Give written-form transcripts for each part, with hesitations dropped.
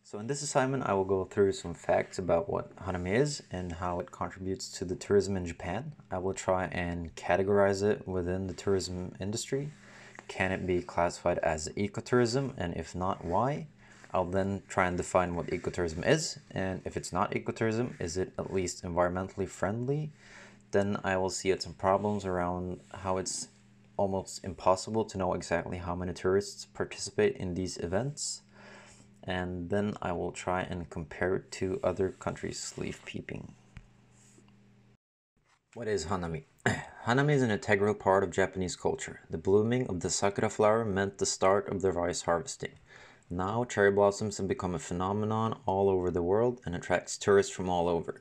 So in this assignment, I will go through some facts about what Hanami is and how it contributes to the tourism in Japan. I will try and categorize it within the tourism industry. Can it be classified as ecotourism, and if not, why? I'll then try and define what ecotourism is, and if it's not ecotourism, is it at least environmentally friendly? Then I will see some problems around how it's almost impossible to know exactly how many tourists participate in these events. And then I will try and compare it to other countries' leaf peeping. What is Hanami? Hanami is an integral part of Japanese culture. The blooming of the sakura flower meant the start of the rice harvesting. Now cherry blossoms have become a phenomenon all over the world and attracts tourists from all over.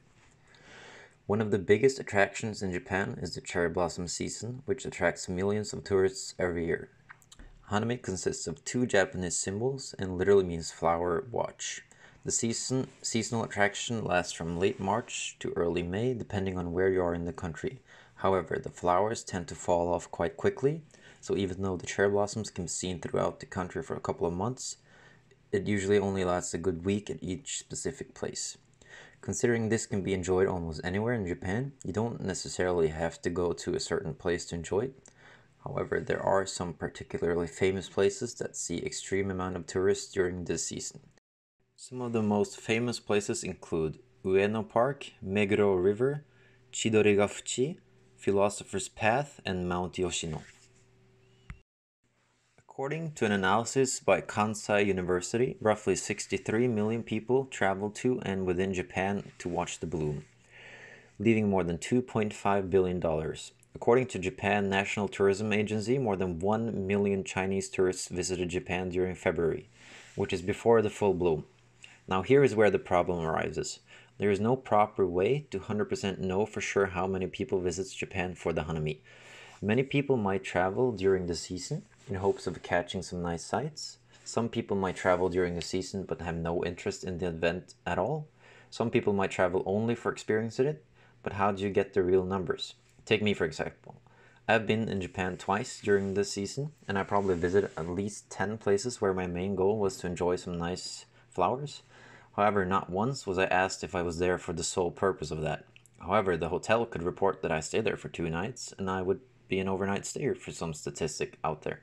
One of the biggest attractions in Japan is the cherry blossom season, which attracts millions of tourists every year. Hanami consists of two Japanese symbols and literally means flower watch. The seasonal attraction lasts from late March to early May, depending on where you are in the country. However, the flowers tend to fall off quite quickly, so even though the cherry blossoms can be seen throughout the country for a couple of months, it usually only lasts a good week at each specific place. Considering this can be enjoyed almost anywhere in Japan, you don't necessarily have to go to a certain place to enjoy it. However, there are some particularly famous places that see extreme amount of tourists during this season. Some of the most famous places include Ueno Park, Meguro River, Chidorigafuchi, Philosopher's Path, and Mount Yoshino. According to an analysis by Kansai University, roughly 63 million people travel to and within Japan to watch the bloom, leaving more than $2.5 billion. According to Japan National Tourism Agency, more than 1 million Chinese tourists visited Japan during February, which is before the full bloom. Now here is where the problem arises. There is no proper way to 100% know for sure how many people visit Japan for the Hanami. Many people might travel during the season in hopes of catching some nice sights. Some people might travel during the season but have no interest in the event at all. Some people might travel only for experiencing it, but how do you get the real numbers? Take me for example. I've been in Japan twice during this season, and I probably visited at least 10 places where my main goal was to enjoy some nice flowers. However, not once was I asked if I was there for the sole purpose of that. However, the hotel could report that I stayed there for 2 nights, and I would be an overnight stayer for some statistic out there.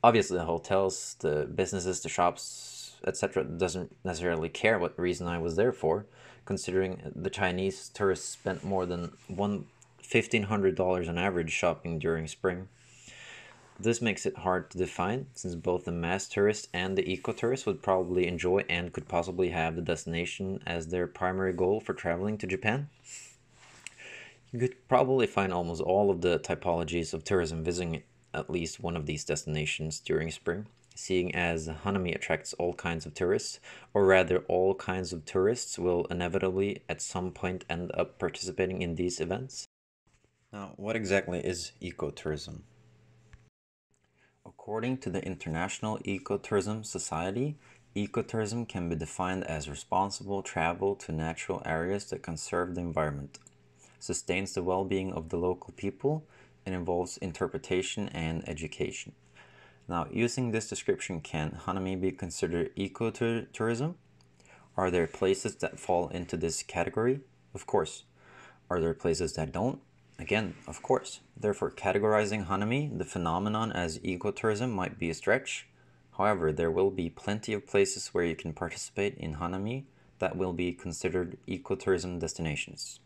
Obviously, the hotels, the businesses, the shops, etc. doesn't necessarily care what reason I was there for, considering the Chinese tourists spent more than $1,500 on average shopping during spring. This makes it hard to define, since both the mass tourist and the eco-tourist would probably enjoy and could possibly have the destination as their primary goal for traveling to Japan. You could probably find almost all of the typologies of tourism visiting at least one of these destinations during spring, seeing as Hanami attracts all kinds of tourists, or rather all kinds of tourists will inevitably at some point end up participating in these events. Now, what exactly is ecotourism? According to the International Ecotourism Society, ecotourism can be defined as responsible travel to natural areas that conserve the environment, sustains the well-being of the local people, and involves interpretation and education. Now, using this description, can Hanami be considered ecotourism? Are there places that fall into this category? Of course. Are there places that don't? Again, of course. Therefore, categorizing Hanami, the phenomenon, as ecotourism might be a stretch. However, there will be plenty of places where you can participate in Hanami that will be considered ecotourism destinations.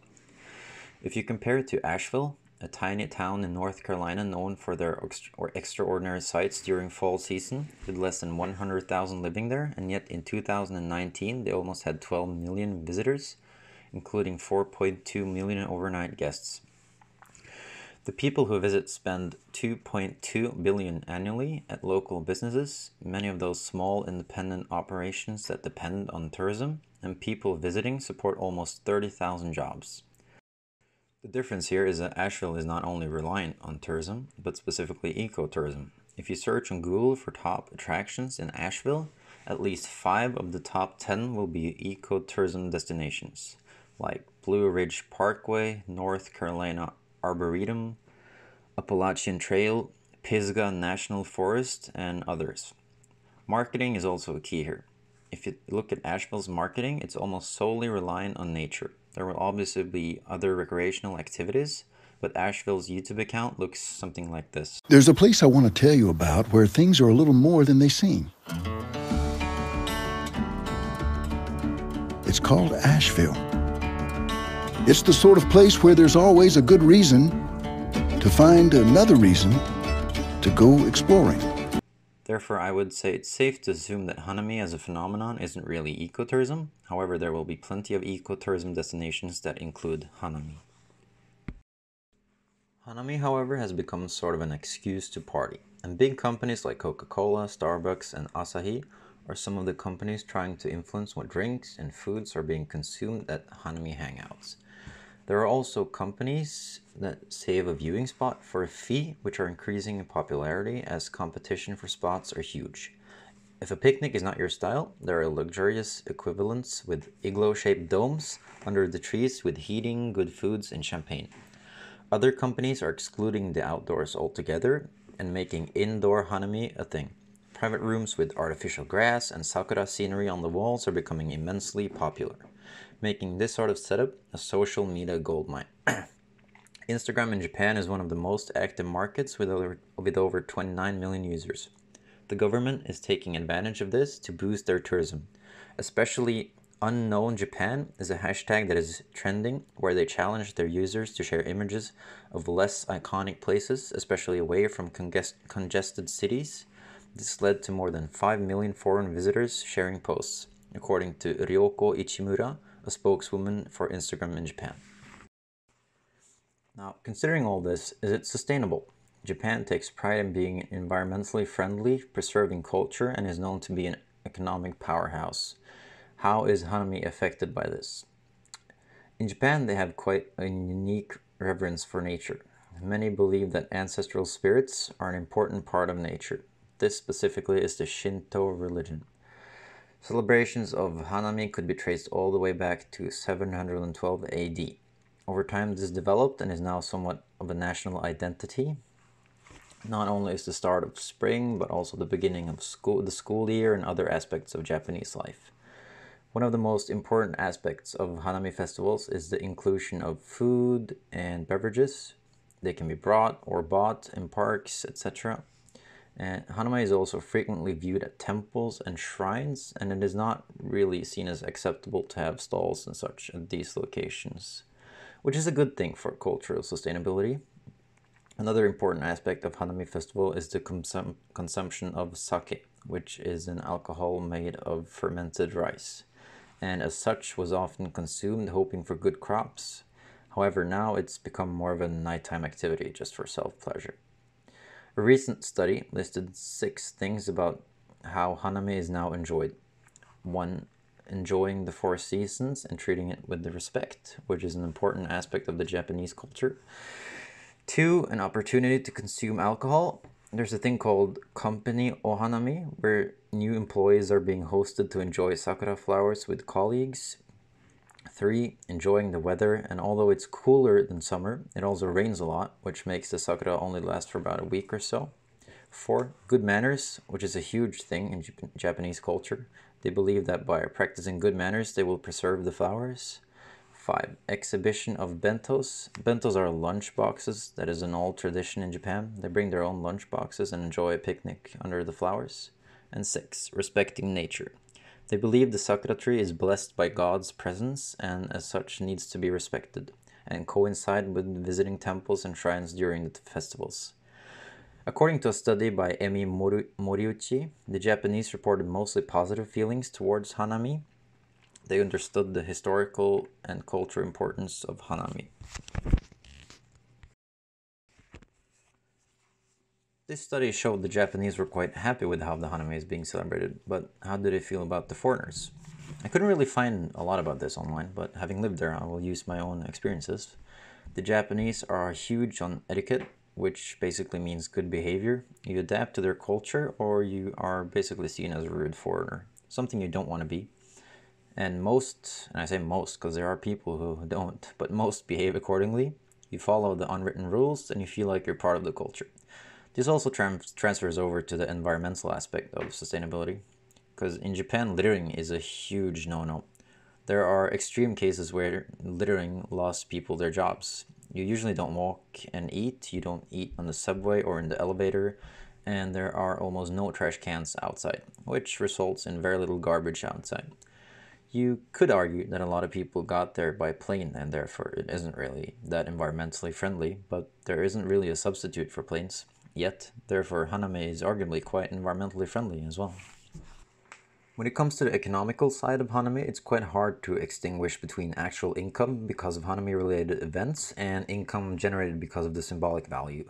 If you compare it to Asheville, a tiny town in North Carolina known for their extraordinary sights during fall season, with less than 100,000 living there, and yet in 2019 they almost had 12 million visitors, including 4.2 million overnight guests. The people who visit spend $2.2 billion annually at local businesses, many of those small independent operations that depend on tourism, and people visiting support almost 30,000 jobs. The difference here is that Asheville is not only reliant on tourism, but specifically ecotourism. If you search on Google for top attractions in Asheville, at least 5 of the top 10 will be ecotourism destinations, like Blue Ridge Parkway, North Carolina Arboretum, Appalachian Trail, Pisgah National Forest, and others. Marketing is also a key here. if you look at Asheville's marketing, it's almost solely reliant on nature. There will obviously be other recreational activities, but Asheville's YouTube account looks something like this. There's a place I want to tell you about where things are a little more than they seem. It's called Asheville. It's the sort of place where there's always a good reason to find another reason to go exploring. Therefore, I would say it's safe to assume that Hanami as a phenomenon isn't really ecotourism. However, there will be plenty of ecotourism destinations that include Hanami. Hanami, however, has become sort of an excuse to party, and big companies like Coca-Cola, Starbucks, and Asahi are some of the companies trying to influence what drinks and foods are being consumed at Hanami hangouts. There are also companies that save a viewing spot for a fee, which are increasing in popularity as competition for spots are huge. If a picnic is not your style, there are luxurious equivalents with igloo-shaped domes under the trees with heating, good foods, and champagne. Other companies are excluding the outdoors altogether and making indoor Hanami a thing. Private rooms with artificial grass and sakura scenery on the walls are becoming immensely popular, making this sort of setup a social media goldmine. Instagram in Japan is one of the most active markets with over 29 million users. The government is taking advantage of this to boost their tourism. Especially Unknown Japan is a hashtag that is trending, where they challenge their users to share images of less iconic places, especially away from congested cities. This led to more than 5 million foreign visitors sharing posts, according to Ryoko Ichimura, a spokeswoman for Instagram in Japan. Now, considering all this, is it sustainable? Japan takes pride in being environmentally friendly, preserving culture, and is known to be an economic powerhouse. How is Hanami affected by this? In Japan, they have quite a unique reverence for nature. Many believe that ancestral spirits are an important part of nature. This specifically is the Shinto religion. Celebrations of Hanami could be traced all the way back to 712 AD. Over time, this developed and is now somewhat of a national identity. Not only is the start of spring, but also the beginning of the school year and other aspects of Japanese life. One of the most important aspects of Hanami festivals is the inclusion of food and beverages. They can be brought or bought in parks, etc. And Hanami is also frequently viewed at temples and shrines, and it is not really seen as acceptable to have stalls and such at these locations, which is a good thing for cultural sustainability. Another important aspect of Hanami Festival is the consumption of sake, which is an alcohol made of fermented rice, and as such was often consumed hoping for good crops. However, now it's become more of a nighttime activity just for self-pleasure. A recent study listed 6 things about how Hanami is now enjoyed. 1. Enjoying the 4 seasons and treating it with respect, which is an important aspect of the Japanese culture. 2. An opportunity to consume alcohol. There's a thing called Company Ohanami, where new employees are being hosted to enjoy sakura flowers with colleagues. 3. Enjoying the weather, and although it's cooler than summer, it also rains a lot, which makes the sakura only last for about a week or so. 4. Good manners, which is a huge thing in Japanese culture. They believe that by practicing good manners, they will preserve the flowers. 5. Exhibition of bentos. Bentos are lunch boxes. That is an old tradition in Japan. They bring their own lunch boxes and enjoy a picnic under the flowers. And 6. Respecting nature. They believe the sakura tree is blessed by God's presence and as such needs to be respected and coincide with visiting temples and shrines during the festivals. According to a study by Emi Moriuchi, the Japanese reported mostly positive feelings towards Hanami. They understood the historical and cultural importance of Hanami. This study showed the Japanese were quite happy with how the Hanami is being celebrated, but how do they feel about the foreigners? I couldn't really find a lot about this online, but having lived there, I will use my own experiences. The Japanese are huge on etiquette, which basically means good behavior. You adapt to their culture, or you are basically seen as a rude foreigner, something you don't want to be. And most, and I say most because there are people who don't, but most behave accordingly. You follow the unwritten rules, and you feel like you're part of the culture. This also transfers over to the environmental aspect of sustainability. because in Japan, littering is a huge no-no. There are extreme cases where littering lost people their jobs. You usually don't walk and eat, you don't eat on the subway or in the elevator, and there are almost no trash cans outside, which results in very little garbage outside. You could argue that a lot of people got there by plane and therefore it isn't really that environmentally friendly, but there isn't really a substitute for planes yet, therefore Hanami is arguably quite environmentally friendly as well. When it comes to the economical side of Hanami, it's quite hard to extinguish between actual income because of Hanami related events and income generated because of the symbolic value.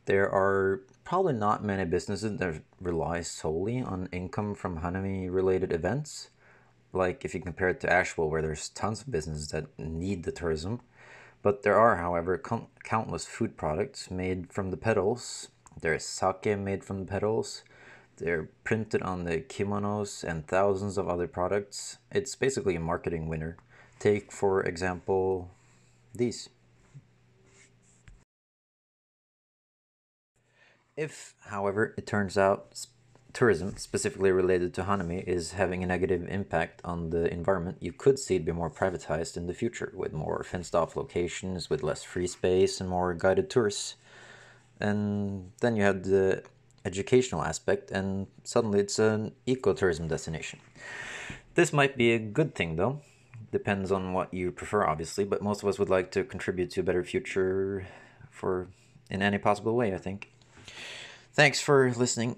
There are probably not many businesses that rely solely on income from Hanami related events. Like if you compare it to actual, where there's tons of businesses that need the tourism. But there are, however, countless food products made from the petals. There's sake made from the petals. They're printed on the kimonos and thousands of other products. It's basically a marketing winner. Take, for example, these. If, however, it turns out tourism, specifically related to Hanami, is having a negative impact on the environment, you could see it be more privatized in the future, with more fenced-off locations, with less free space, and more guided tours. And then you have the educational aspect, and suddenly it's an ecotourism destination. This might be a good thing, though. Depends on what you prefer, obviously, but most of us would like to contribute to a better future for in any possible way, I think. Thanks for listening.